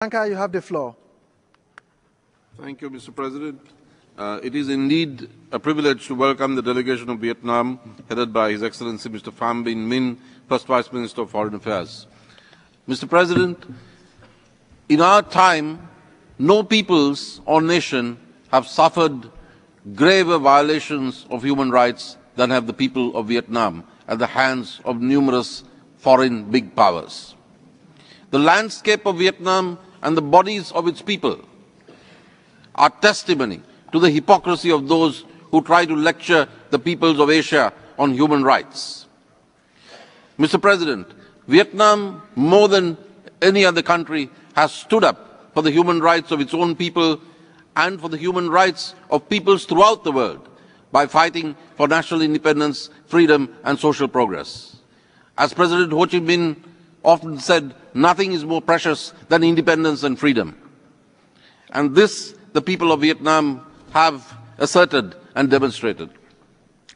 Lanka, you have the floor. Thank you, Mr. President. It is indeed a privilege to welcome the delegation of Vietnam, headed by His Excellency Mr. Pham Binh Minh, First Vice Minister of Foreign Affairs. Mr. President, in our time, no peoples or nation have suffered graver violations of human rights than have the people of Vietnam at the hands of numerous foreign big powers. The landscape of Vietnam and the bodies of its people are testimony to the hypocrisy of those who try to lecture the peoples of Asia on human rights. Mr. President, Vietnam, more than any other country, has stood up for the human rights of its own people and for the human rights of peoples throughout the world by fighting for national independence, freedom, and social progress. As President Ho Chi Minh often said, nothing is more precious than independence and freedom. And this the people of Vietnam have asserted and demonstrated.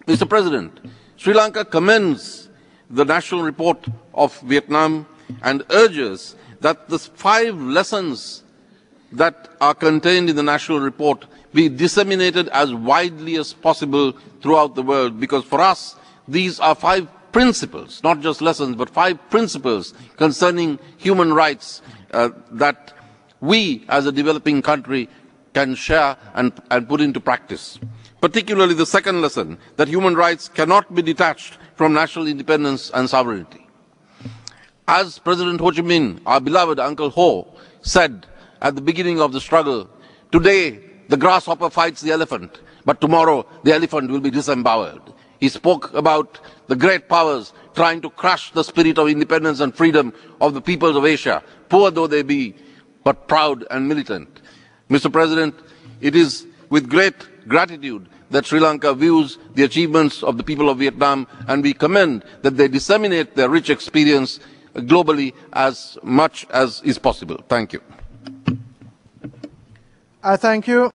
Mr. President, Sri Lanka commends the national report of Vietnam and urges that the 5 lessons that are contained in the national report be disseminated as widely as possible throughout the world, because for us, these are 5 principles, not just lessons, but 5 principles concerning human rights that we as a developing country can share and put into practice. Particularly the second lesson, that human rights cannot be detached from national independence and sovereignty. As President Ho Chi Minh, our beloved Uncle Ho, said at the beginning of the struggle, today the grasshopper fights the elephant, but tomorrow the elephant will be disemboweled. He spoke about the great powers trying to crush the spirit of independence and freedom of the peoples of Asia, poor though they be, but proud and militant. Mr. President, it is with great gratitude that Sri Lanka views the achievements of the people of Vietnam, and we commend that they disseminate their rich experience globally as much as is possible. Thank you. I thank you.